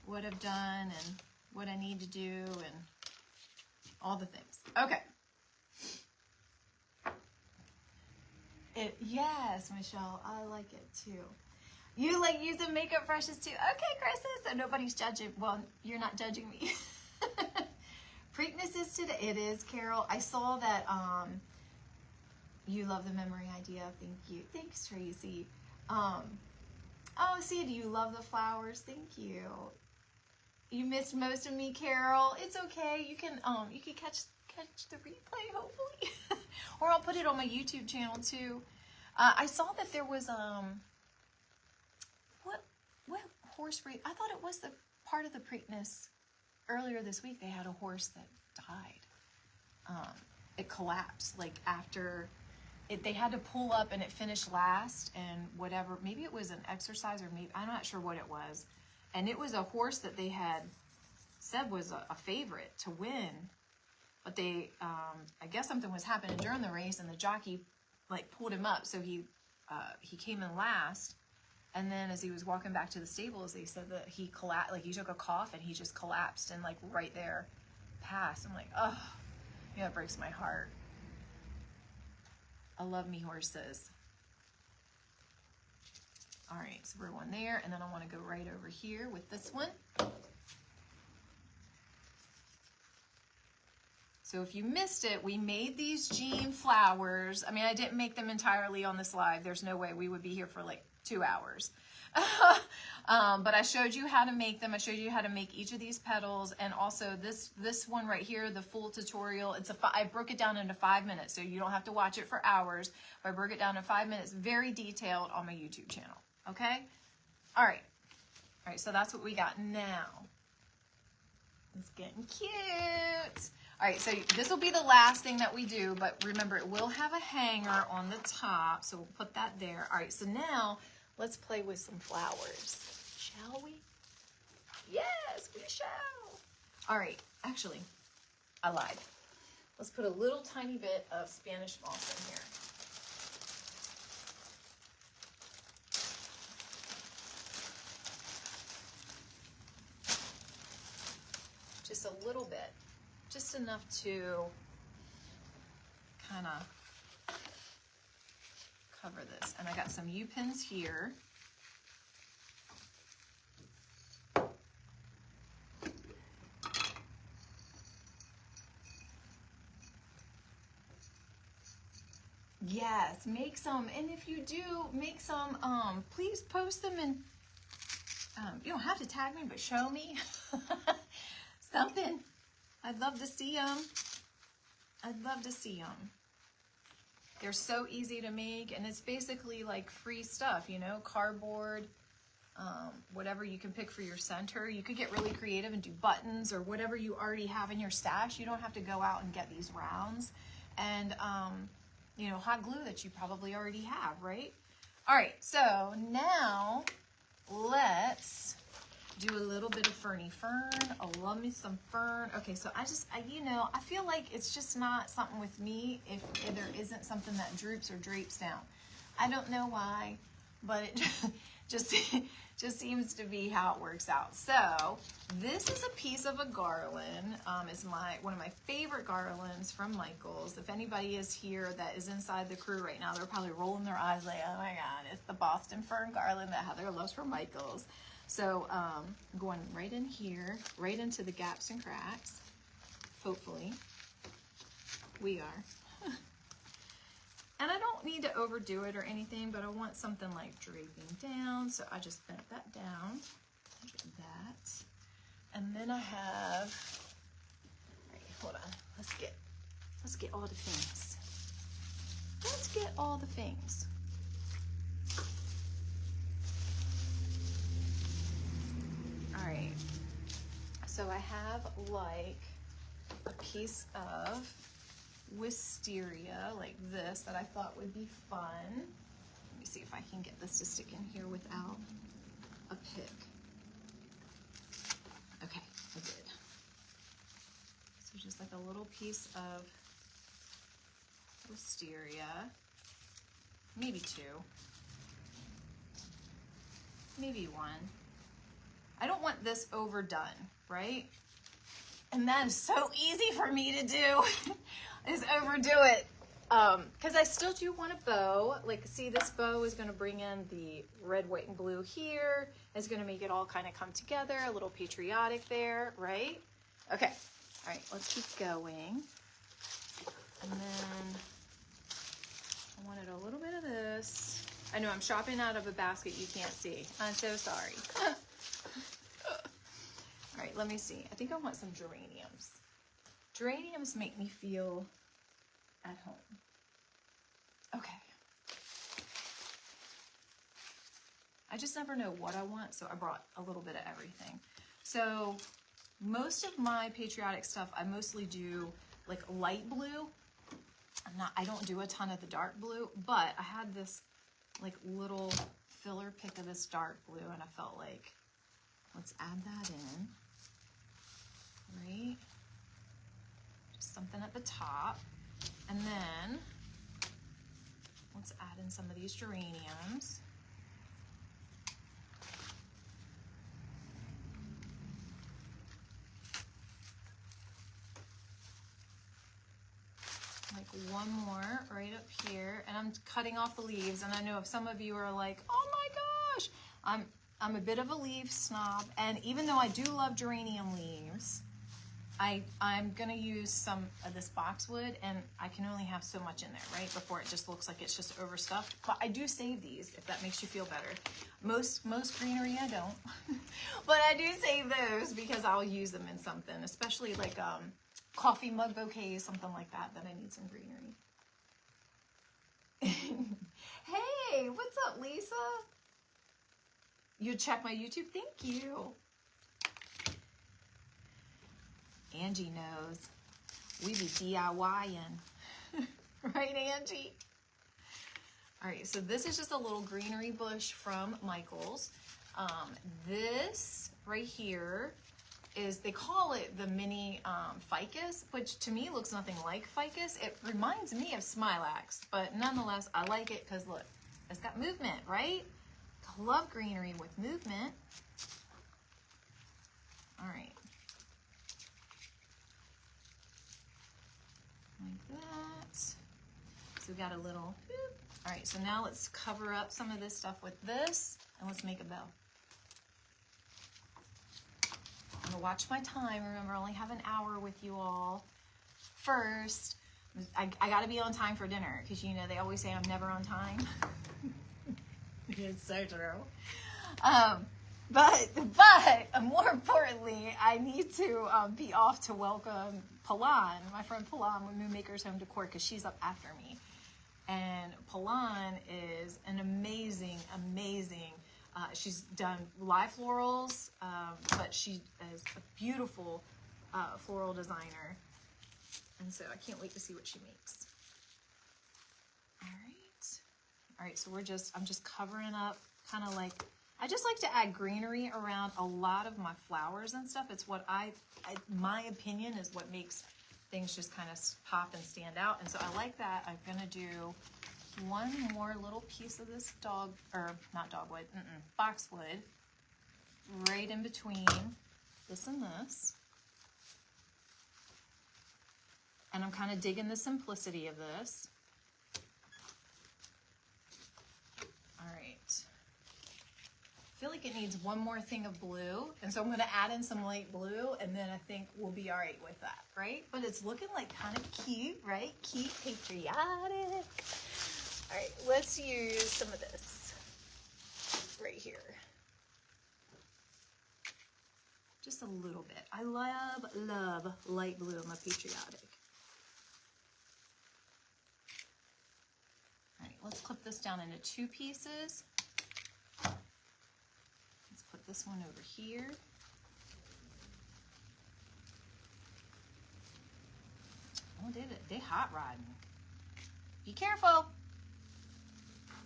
what I've done and what I need to do and all the things. Okay. Yes, Michelle, I like it too. You like using makeup brushes too? Okay, Chris, so nobody's judging. Well, you're not judging me. Preakness is today. It is, Carol. I saw that you love the memory idea. Thank you. Thanks, Tracy. Oh, see, do you love the flowers? Thank you. You missed most of me, Carol. It's okay. You can catch the replay, hopefully. Or I'll put it on my YouTube channel too. I saw that there was what horse race? I thought it was the part of the Preakness earlier this week. They had a horse that died. It collapsed like after they had to pull up, and it finished last, and whatever, maybe it was an exercise, or maybe, I'm not sure what it was. And it was a horse that they had said was a favorite to win, but they, I guess something was happening during the race, and the jockey like pulled him up, so he came in last. And then as he was walking back to the stables, they said that he collapsed, like he took a cough and he just collapsed and like right there passed. I'm like, oh, yeah, it breaks my heart. I love me horses. All right, so we're one there, and then I want to go right over here with this one. So if you missed it, we made these jean flowers. I mean, I didn't make them entirely on this live. There's no way we would be here for like 2 hours. But I showed you how to make them. I showed you how to make each of these petals, and also this one right here, the full tutorial. I broke it down into 5 minutes, so you don't have to watch it for hours. But I broke it down in 5 minutes, very detailed on my YouTube channel. Okay? All right. All right, so that's what we got now. It's getting cute. All right, so this will be the last thing that we do, but remember, it will have a hanger on the top, so we'll put that there. All right, so now let's play with some flowers, shall we? Yes, we shall. All right, actually, I lied. Let's put a little tiny bit of Spanish moss in here. Just a little bit. Just enough to kind of cover this. And I got some U-pins here. Yes, make some. And if you do make some, please post them, and you don't have to tag me, but show me something. I'd love to see them. I'd love to see them. They're so easy to make, and it's basically like free stuff, you know, cardboard, whatever you can pick for your center. You could get really creative and do buttons or whatever you already have in your stash. You don't have to go out and get these rounds. And, you know, hot glue that you probably already have, right? All right, so now let's do a little bit of ferny fern. Oh, love me some fern. Okay, so you know, I feel like it's just not something with me if there isn't something that droops or drapes down. I don't know why, but it just seems to be how it works out. So this is a piece of a garland. It's one of my favorite garlands from Michaels. If anybody is here that is inside the crew right now, they're probably rolling their eyes like, oh my God, it's the Boston fern garland that Heather loves from Michaels. So I'm going right in here, right into the gaps and cracks. Hopefully, we are. And I don't need to overdo it or anything, but I want something like draping down. So I just bent that down, like that. And then I have, all right, hold on. Let's get all the things. Let's get all the things. All right, so I have like a piece of wisteria like this that I thought would be fun. Let me see if I can get this to stick in here without a pick. Okay, I did. So just like a little piece of wisteria, maybe two, maybe one. I don't want this overdone, right? And that is so easy for me to do, is overdo it. Because I still do want a bow. Like, see, this bow is gonna bring in the red, white, and blue here. It's gonna make it all kind of come together, a little patriotic there, right? Okay, all right, let's keep going. And then I wanted a little bit of this. I know I'm shopping out of a basket you can't see. I'm so sorry. All right, let me see. I think I want some geraniums. Geraniums make me feel at home. Okay. I just never know what I want, so I brought a little bit of everything. So most of my patriotic stuff, I mostly do like light blue. I don't do a ton of the dark blue, but I had this like little filler pick of this dark blue, and I felt like, let's add that in, right? Just something at the top. And then let's add in some of these geraniums. Like one more right up here, and I'm cutting off the leaves. And I know if some of you are like, oh my gosh, I'm a bit of a leaf snob, and even though I do love geranium leaves, I'm gonna use some of this boxwood, and I can only have so much in there, right? Before it just looks like it's just overstuffed. But I do save these, if that makes you feel better. Most greenery I don't, but I do save those because I'll use them in something, especially like coffee mug bouquets, something like that I need some greenery. Hey, what's up, Lisa? You check my YouTube? Thank you. Angie knows. We be DIYing. Right, Angie? All right, so this is just a little greenery bush from Michaels. This right here is, they call it the mini ficus, which to me looks nothing like ficus. It reminds me of smilax, but nonetheless, I like it because look, it's got movement, right? I love greenery with movement. All right. Like that. So we got a little, whoop. All right, so now let's cover up some of this stuff with this, and let's make a bow. I'm gonna watch my time. Remember, I only have an hour with you all. First, I gotta be on time for dinner, because you know they always say I'm never on time. It's so true. But more importantly, I need to be off to welcome Palan, my friend Palan with Moonmakers Home Decor, because she's up after me. And Palan is an amazing, she's done live florals, but she is a beautiful floral designer. And so I can't wait to see what she makes. All right, so I'm just covering up, kind of like, I just like to add greenery around a lot of my flowers and stuff. It's what my opinion is what makes things just kind of pop and stand out. And so I like that. I'm gonna do one more little piece of this boxwood, right in between this and this. And I'm kind of digging the simplicity of this. All right. I feel like it needs one more thing of blue, and so I'm going to add in some light blue, and then I think we'll be all right with that, right? But it's looking like kind of cute, right? Cute, patriotic. All right, let's use some of this right here. Just a little bit. I love light blue in my patriotic. All right, let's clip this down into 2 pieces. Let's put this one over here. Oh, they hot rodding. Be careful.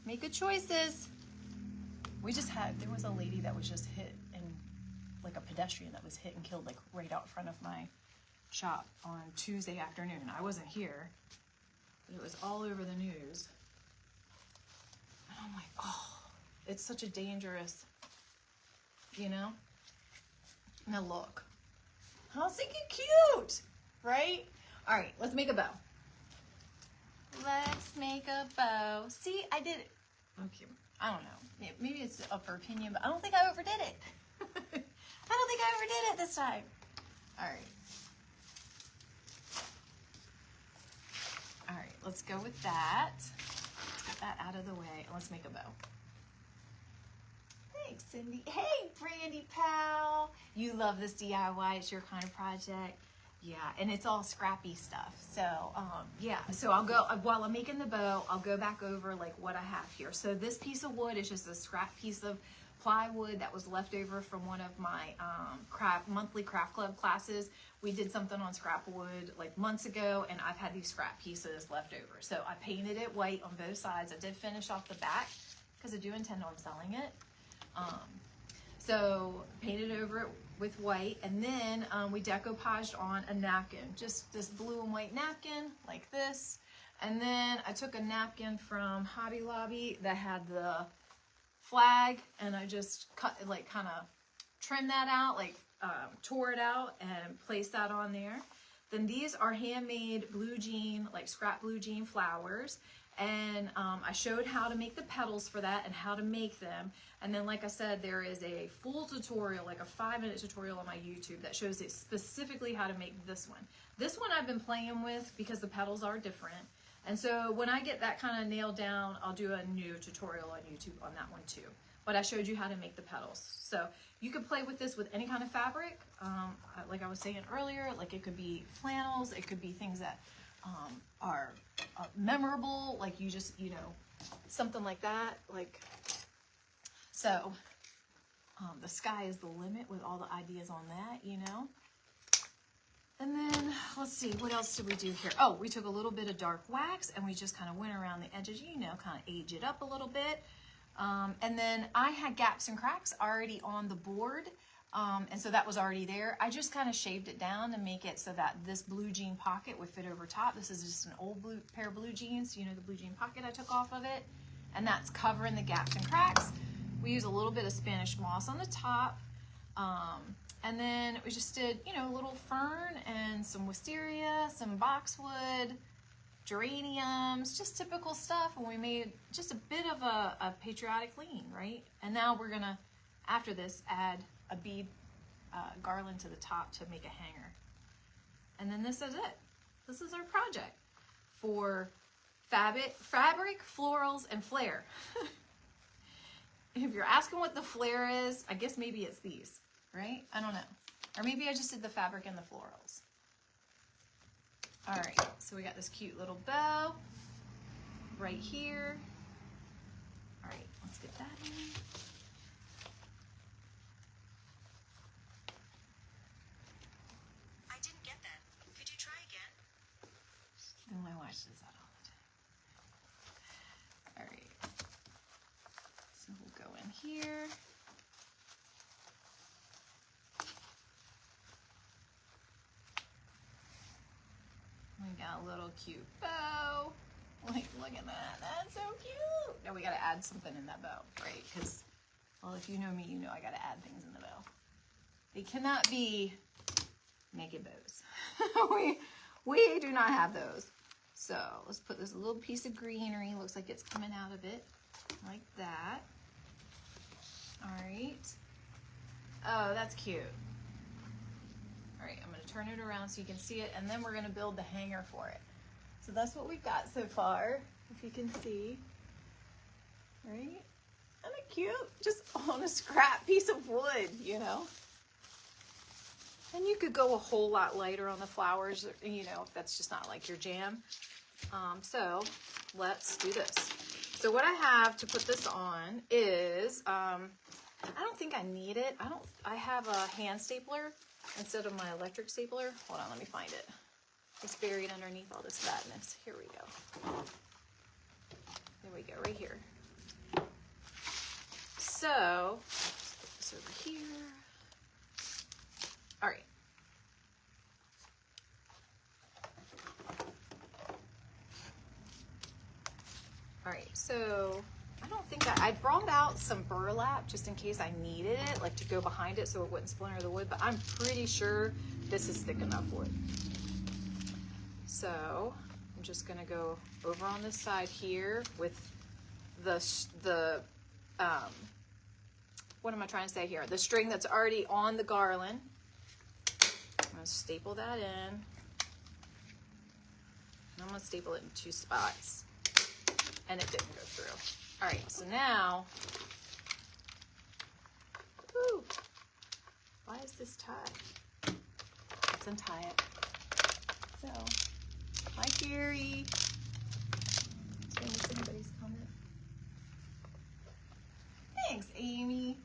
Make good choices. There was a lady that was just hit, and like a pedestrian that was hit and killed like right out front of my shop on Tuesday afternoon. I wasn't here, but it was all over the news. And I'm like, oh, it's such a dangerous, Now look. I was thinking cute, right? All right, let's make a bow. Let's make a bow. See, I did it. Okay, I don't know. Maybe it's up for opinion, but I don't think I overdid it. I don't think I overdid it this time. All right. All right, let's go with that. Let's get that out of the way. Let's make a bow. Thanks, Cindy. Hey, Brandy pal. You love this DIY. It's your kind of project. Yeah, and it's all scrappy stuff. So, yeah. So I'll go, while I'm making the bow, I'll go back over like what I have here. So this piece of wood is just a scrap piece of plywood that was left over from one of my monthly craft club classes. We did something on scrap wood like months ago, and I've had these scrap pieces left over. So I painted it white on both sides. I did finish off the back because I do intend on selling it. So painted over it with white, and then we decoupaged on a napkin, just this blue and white napkin like this. And then I took a napkin from Hobby Lobby that had the flag, and I just cut, like kind of trimmed that out, like tore it out and placed that on there. Then these are handmade blue jean, like scrap blue jean flowers. And I showed how to make the petals for that and how to make them. And then, like I said, there is a full tutorial, like a 5-minute tutorial on my YouTube that shows it specifically how to make this one. This one I've been playing with because the petals are different. And so when I get that kind of nailed down, I'll do a new tutorial on YouTube on that one too. But I showed you how to make the petals. So you can play with this with any kind of fabric. Like I was saying earlier, like it could be flannels, it could be things that are memorable, like you just, something like that. Like, so the sky is the limit with all the ideas on that, And then let's see, what else did we do here? Oh, we took a little bit of dark wax and we just kind of went around the edges, kind of age it up a little bit. And then I had gaps and cracks already on the board. And so that was already there. I just kind of shaved it down to make it so that this blue jean pocket would fit over top. This is just an old pair of blue jeans, the blue jean pocket I took off of it. And that's covering the gaps and cracks. We use a little bit of Spanish moss on the top. And then we just did, a little fern and some wisteria, some boxwood, geraniums, just typical stuff. And we made just a bit of a patriotic lean, right? And now we're gonna, after this, add a bead garland to the top to make a hanger. And then this is it. This is our project for fabric, florals, and flair. if you're asking what the flare is, I guess maybe it's these, right? I don't know. Or maybe I just did the fabric and the florals. All right, so we got this cute little bow right here. All right, let's get that in. I didn't get that. Could you try again? Then my watch does that all the time. All right, so we'll go in here. We got a little cute bow. Like, look at that. That's so cute. Now we got to add something in that bow, right? Because, well, if you know me, you know I got to add things in the bow. They cannot be naked bows. we do not have those. So let's put this little piece of greenery. Looks like it's coming out of it, like that. All right. Oh, that's cute. All right, I'm going to turn it around so you can see it, and then we're going to build the hanger for it. So that's what we've got so far, if you can see. Right? Isn't it cute? Just on a scrap piece of wood, you know? And you could go a whole lot lighter on the flowers, you know, if that's just not like your jam. So let's do this. So what I have to put this on is, I don't think I need it. I have a hand stapler instead of my electric stapler. Hold on, let me find it. It's buried underneath all this fatness. Here we go. There we go, right here. So, let's put this over here. All right. All right, so I don't think I brought out some burlap just in case I needed it, like to go behind it so it wouldn't splinter the wood, but I'm pretty sure this is thick enough wood. So I'm just gonna go over on this side here with the what am I trying to say here? The string that's already on the garland. I'm gonna staple that in. And I'm gonna staple it in 2 spots. And it didn't go through. All right, so now, woo, why is this tied? Let's untie it. So, hi Gary. Just gonna miss anybody's comment. Thanks, Amy.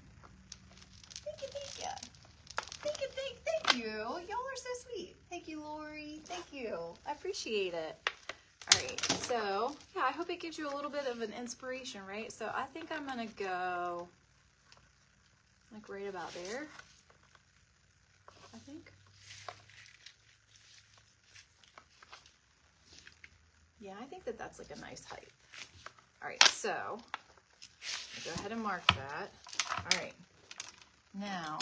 Thank you, thank you. Thank you. Y'all are so sweet. Thank you, Lori. Thank you. I appreciate it. All right, so yeah, I hope it gives you a little bit of an inspiration, right? So I think I'm gonna go like right about there, I think. Yeah, I think that that's like a nice height. All right, so I'll go ahead and mark that. All right, now,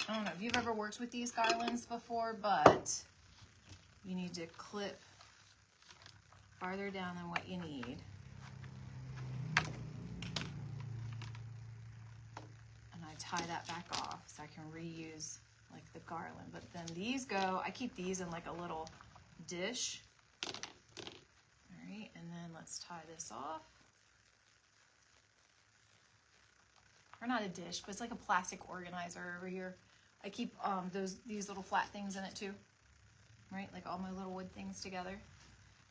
I don't know if you've ever worked with these garlands before, but you need to clip farther down than what you need. And I tie that back off so I can reuse like the garland. But then these go, I keep these in like a little dish. All right, and then let's tie this off. Or not a dish, but it's like a plastic organizer over here. I keep these little flat things in it too. Right, like all my little wood things together.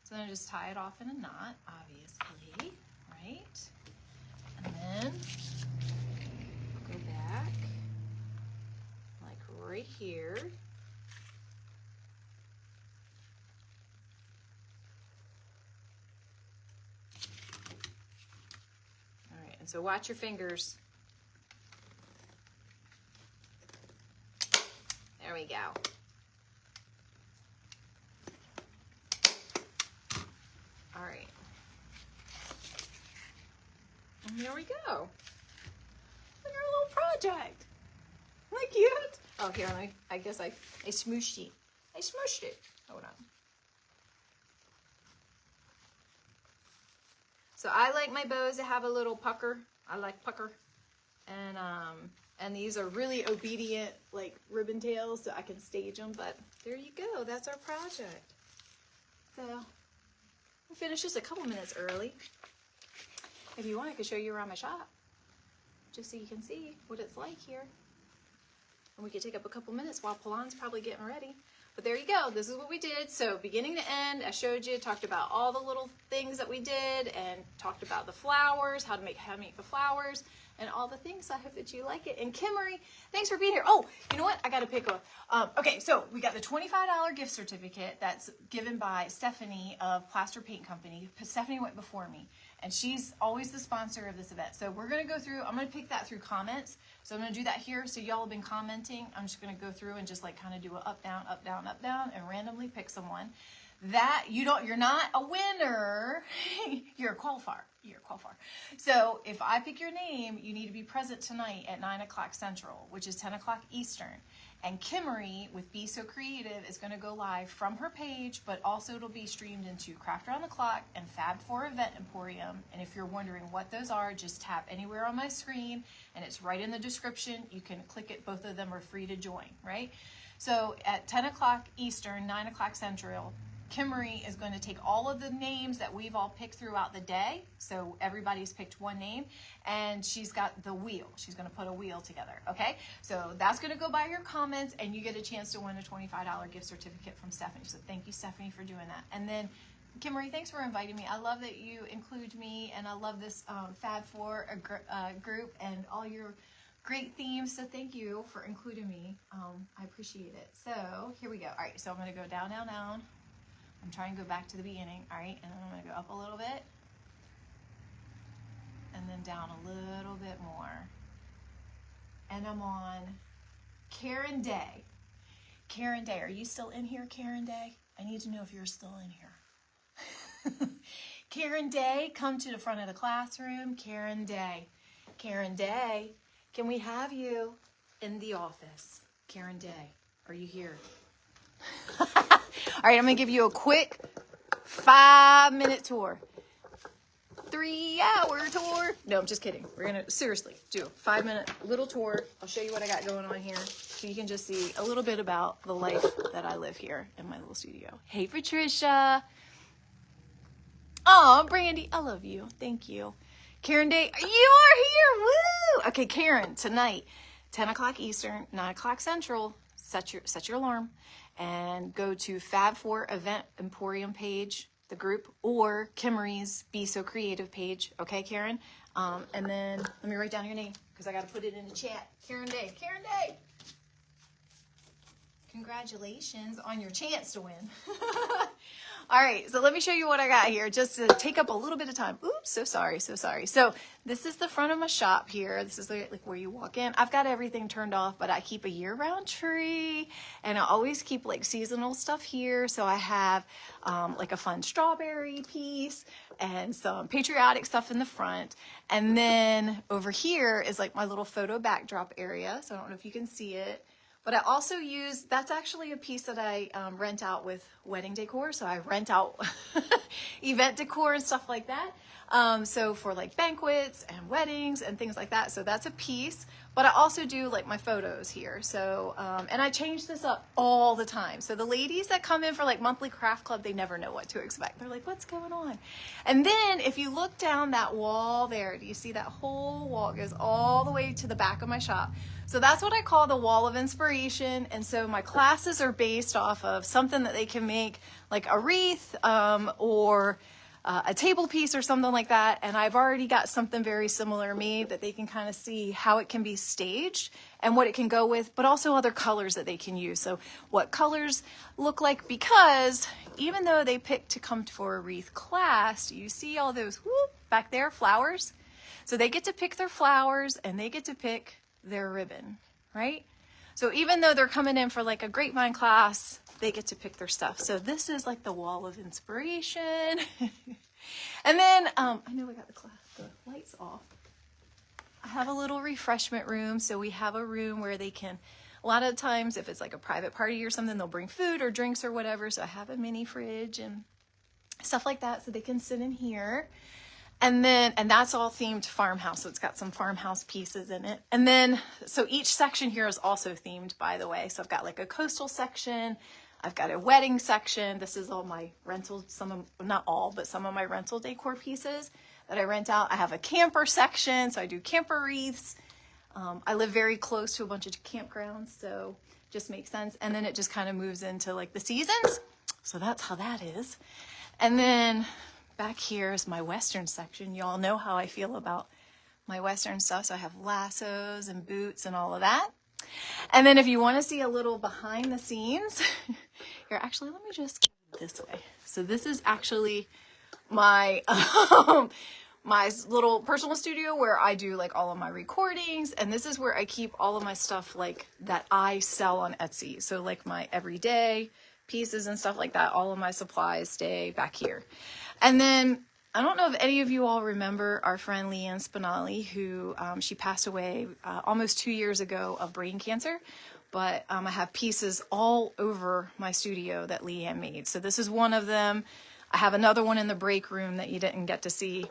So then I just tie it off in a knot, obviously, right? And then go back, like right here. All right, and so watch your fingers. There we go. All right. And there we go. Look at our little project. Isn't that cute? Oh, here, I guess I smooshed it. I smooshed it. Hold on. So I like my bows to have a little pucker. I like pucker. And these are really obedient, like ribbon tails, so I can stage them. But there you go. That's our project. So we finished just a couple minutes early. If you want, I could show you around my shop. just so you can see what it's like here. And we could take up a couple minutes while Palan's probably getting ready. But there you go. This is what we did. So beginning to end, I showed you, talked about all the little things that we did and talked about the flowers, how to make the flowers and all the things. So I hope that you like it. And Kimmery, thanks for being here. Oh, you know what? I got to pick a, okay, so we got the $25 gift certificate that's given by Stephanie of Plaster Paint Company. Stephanie went before me, and she's always the sponsor of this event. So we're going to go through, I'm going to pick that through comments. So I'm going to do that here. So y'all have been commenting. I'm just going to go through and just like kind of do a up, down, up, down, up, down, and randomly pick someone. That you're not a winner, you're a qualifier. You're a qualifier. So if I pick your name, you need to be present tonight at 9 o'clock Central, which is 10 o'clock Eastern. And Kimmery with Be So Creative is going to go live from her page, but also it'll be streamed into Craft Around the Clock and Fab4 Event Emporium. And if you're wondering what those are, just tap anywhere on my screen, and it's right in the description. You can click it. Both of them are free to join, right? So at 10 o'clock Eastern, 9 o'clock Central, Kimmery is going to take all of the names that we've all picked throughout the day. So everybody's picked one name, and she's got the wheel. She's going to put a wheel together, okay? So that's going to go by your comments, and you get a chance to win a $25 gift certificate from Stephanie. So thank you, Stephanie, for doing that. And then, Kimmery, thanks for inviting me. I love that you include me, and I love this Fab4 group and all your great themes. So thank you for including me. I appreciate it. So here we go. All right, so I'm going to go down, down, down. I'm trying to go back to the beginning, all right? And then I'm gonna go up a little bit, and then down a little bit more. And I'm on Karen Day. Karen Day, are you still in here, Karen Day? I need to know if you're still in here. Karen Day, come to the front of the classroom. Karen Day. Karen Day, can we have you in the office? Karen Day, are you here? All right, I'm going to give you a quick 5-minute tour. 3-hour tour. No, I'm just kidding. We're going to seriously do a 5-minute little tour. I'll show you what I got going on here so you can just see a little bit about the life that I live here in my little studio. Hey, Patricia. Oh, Brandy, I love you. Thank you. Karen Day, you are here. Woo! Okay, Karen, tonight, 10 o'clock Eastern, 9 o'clock Central. Set your alarm and go to Fab4 Event Emporium page, the group, or Kimmery's Be So Creative page. Okay, Karen? And then let me write down your name because I got to put it in the chat. Karen Day. Karen Day. Congratulations on your chance to win. All right, so let me show you what I got here just to take up a little bit of time. Oops, so sorry. So this is the front of my shop here. This is like where you walk in. I've got everything turned off, but I keep a year-round tree, and I always keep like seasonal stuff here. So I have like a fun strawberry piece and some patriotic stuff in the front. And then over here is like my little photo backdrop area. So I don't know if you can see it. But I also use, that's actually a piece that I rent out with wedding decor. So I rent out event decor and stuff like that. So for like banquets and weddings and things like that. So that's a piece. But I also do like my photos here. So, and I change this up all the time. So the ladies that come in for like monthly craft club, they never know what to expect. They're like, what's going on? And then if you look down that wall there, do you see that whole wall? It goes all the way to the back of my shop. So that's what I call the wall of inspiration. And so my classes are based off of something that they can make like a wreath or a table piece or something like that. And I've already got something very similar made that they can kind of see how it can be staged and what it can go with, but also other colors that they can use. So what colors look like, because even though they picked to come for a wreath class, you see all those whoop, back there, flowers. So they get to pick their flowers and they get to pick their ribbon, right? So even though they're coming in for like a grapevine class, they get to pick their stuff. So this is like the wall of inspiration. And then, I know I got the lights off. I have a little refreshment room. So we have a room where they can, a lot of times if it's like a private party or something, they'll bring food or drinks or whatever. So I have a mini fridge and stuff like that so they can sit in here. And that's all themed farmhouse. So it's got some farmhouse pieces in it. And then, so each section here is also themed, by the way. So I've got like a coastal section. I've got a wedding section. This is all my rental, not all, but some of my rental decor pieces that I rent out. I have a camper section, so I do camper wreaths. I live very close to a bunch of campgrounds, so just makes sense. And then it just kind of moves into like the seasons. So that's how that is. And then back here is my Western section. Y'all know how I feel about my Western stuff. So I have lassos and boots and all of that. And then if you want to see a little behind the scenes, here, actually, let me just get it this way. So this is actually my my little personal studio where I do like all of my recordings, and this is where I keep all of my stuff like that I sell on Etsy. So like my everyday pieces and stuff like that, all of my supplies stay back here. And then I don't know if any of you all remember our friend Leanne Spinelli, who she passed away almost 2 years ago of brain cancer. But I have pieces all over my studio that Leanne made. So this is one of them. I have another one in the break room that you didn't get to see.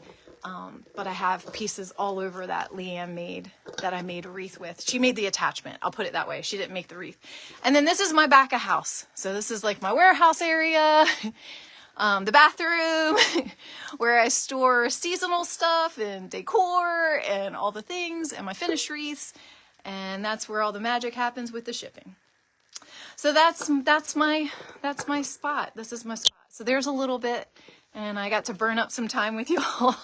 But I have pieces all over that Leanne made, that I made a wreath with. She made the attachment. I'll put it that way. She didn't make the wreath. And then this is my back of house. So this is like my warehouse area, the bathroom, where I store seasonal stuff and decor and all the things and my finished wreaths. And that's where all the magic happens with the shipping. So that's my spot. This is my spot. So there's a little bit, and I got to burn up some time with you all.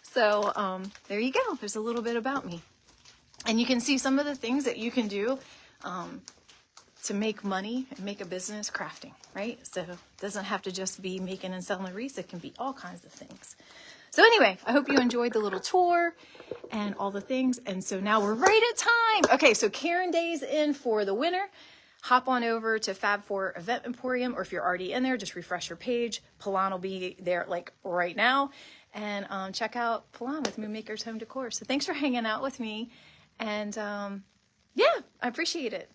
So there you go. There's a little bit about me. And you can see some of the things that you can do to make money and make a business crafting, right? So it doesn't have to just be making and selling wreaths. It can be all kinds of things. So anyway, I hope you enjoyed the little tour and all the things. And so now we're right at time. Okay, so Karen Day's in for the winter. Hop on over to Fab4 Event Emporium, or if you're already in there, just refresh your page. Palan will be there like right now. And check out Palan with Moonmakers Home Decor. So thanks for hanging out with me. And yeah, I appreciate it.